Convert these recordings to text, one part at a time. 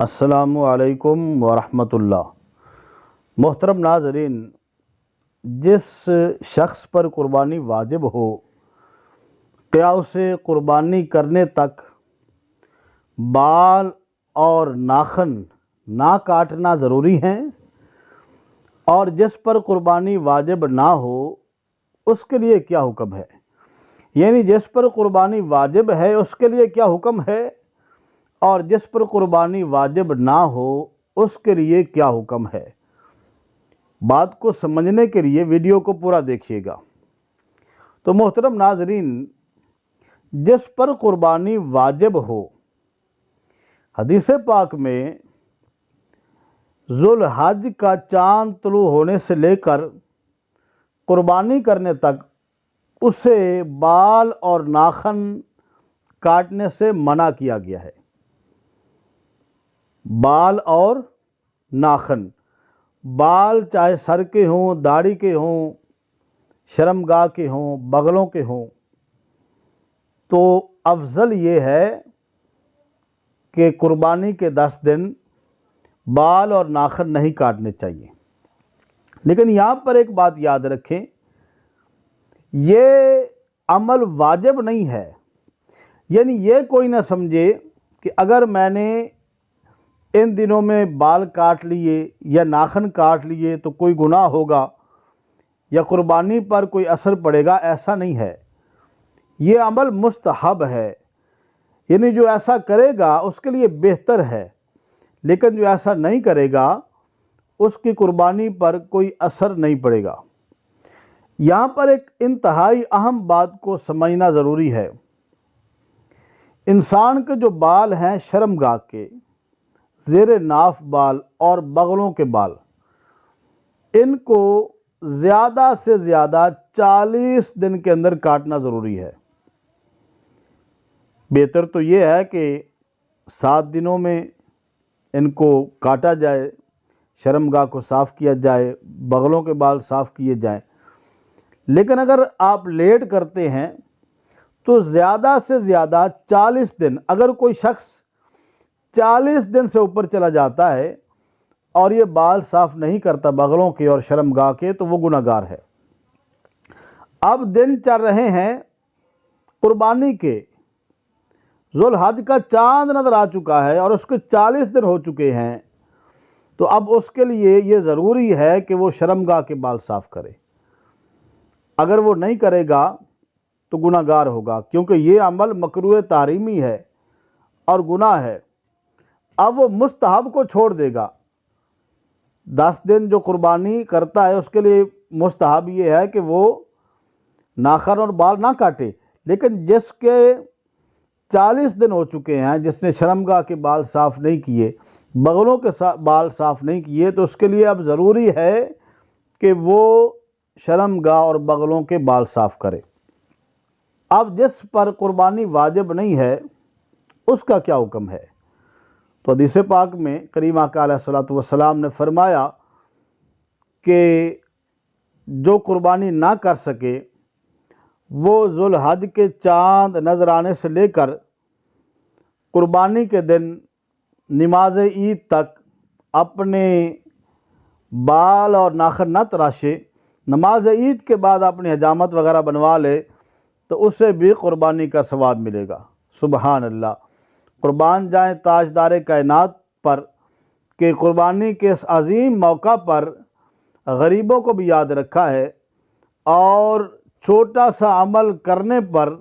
السلام علیکم ورحمۃ اللہ۔ محترم ناظرین، جس شخص پر قربانی واجب ہو کیا اسے قربانی کرنے تک بال اور ناخن نہ کاٹنا ضروری ہیں؟ اور جس پر قربانی واجب نہ ہو اس کے لیے کیا حکم ہے؟ یعنی جس پر قربانی واجب ہے اس کے لیے کیا حکم ہے اور جس پر قربانی واجب نہ ہو اس کے لیے کیا حکم ہے؟ بات کو سمجھنے کے لیے ویڈیو کو پورا دیکھیے گا۔ تو محترم ناظرین، جس پر قربانی واجب ہو، حدیث پاک میں ذو الحج کا چاند طلوع ہونے سے لے کر قربانی کرنے تک اسے بال اور ناخن کاٹنے سے منع کیا گیا ہے۔ بال اور ناخن، بال چاہے سر کے ہوں، داڑھی کے ہوں، شرمگاہ کے ہوں، بغلوں کے ہوں، تو افضل یہ ہے کہ قربانی کے 10 دن بال اور ناخن نہیں کاٹنے چاہیے۔ لیکن یہاں پر ایک بات یاد رکھیں، یہ عمل واجب نہیں ہے۔ یعنی یہ کوئی نہ سمجھے کہ اگر میں نے ان دنوں میں بال کاٹ لیے یا ناخن کاٹ لیے تو کوئی گناہ ہوگا یا قربانی پر کوئی اثر پڑے گا، ایسا نہیں ہے۔ یہ عمل مستحب ہے، یعنی جو ایسا کرے گا اس کے لیے بہتر ہے، لیکن جو ایسا نہیں کرے گا اس کی قربانی پر کوئی اثر نہیں پڑے گا۔ یہاں پر ایک انتہائی اہم بات کو سمجھنا ضروری ہے۔ انسان کے جو بال ہیں شرمگاہ کے، زیر ناف بال اور بغلوں کے بال، ان کو زیادہ سے زیادہ 40 دن کے اندر کاٹنا ضروری ہے۔ بہتر تو یہ ہے کہ 7 دنوں میں ان کو کاٹا جائے، شرمگاہ کو صاف کیا جائے، بغلوں کے بال صاف کیے جائیں۔ لیکن اگر آپ لیٹ کرتے ہیں تو زیادہ سے زیادہ 40 دن، اگر کوئی شخص 40 دن سے اوپر چلا جاتا ہے اور یہ بال صاف نہیں کرتا بغلوں کے اور شرمگاہ کے، تو وہ گناہ گار ہے۔ اب دن چل رہے ہیں قربانی کے، ذو الحج کا چاند نظر آ چکا ہے اور اس کے 40 دن ہو چکے ہیں، تو اب اس کے لیے یہ ضروری ہے کہ وہ شرمگاہ کے بال صاف کرے۔ اگر وہ نہیں کرے گا تو گناہ گار ہوگا، کیونکہ یہ عمل مکروہ تحریمی ہے اور گناہ ہے۔ اب وہ مستحب کو چھوڑ دے گا۔ 10 دن جو قربانی کرتا ہے اس کے لیے مستحب یہ ہے کہ وہ ناخن اور بال نہ کاٹے، لیکن جس کے 40 دن ہو چکے ہیں، جس نے شرمگاہ کے بال صاف نہیں کیے، بغلوں کے بال صاف نہیں کیے، تو اس کے لیے اب ضروری ہے کہ وہ شرمگاہ اور بغلوں کے بال صاف کرے۔ اب جس پر قربانی واجب نہیں ہے اس کا کیا حکم ہے؟ تو حدیث پاک میں کریم آقا علیہ الصلوۃ والسلام نے فرمایا کہ جو قربانی نہ کر سکے وہ ذو الحج کے چاند نظر آنے سے لے کر قربانی کے دن نماز عید تک اپنے بال اور ناخن نہ تراشے، نماز عید کے بعد اپنی حجامت وغیرہ بنوا لے تو اسے بھی قربانی کا ثواب ملے گا۔ سبحان اللہ! قربان جائیں تاجدار کائنات پر کہ قربانی کے اس عظیم موقع پر غریبوں کو بھی یاد رکھا ہے، اور چھوٹا سا عمل کرنے پر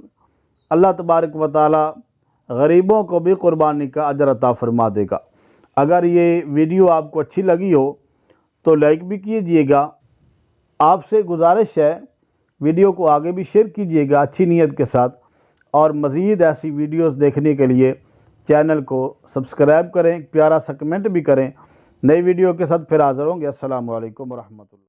اللہ تبارک و تعالی غریبوں کو بھی قربانی کا اجر عطا فرما دے گا۔ اگر یہ ویڈیو آپ کو اچھی لگی ہو تو لائک بھی کیجئے گا۔ آپ سے گزارش ہے ویڈیو کو آگے بھی شیئر کیجئے گا اچھی نیت کے ساتھ، اور مزید ایسی ویڈیوز دیکھنے کے لیے چینل کو سبسکرائب کریں، پیارا سا کمنٹ بھی کریں۔ نئی ویڈیو کے ساتھ پھر حاضر ہوں گے۔ السلام علیکم ورحمۃ اللہ۔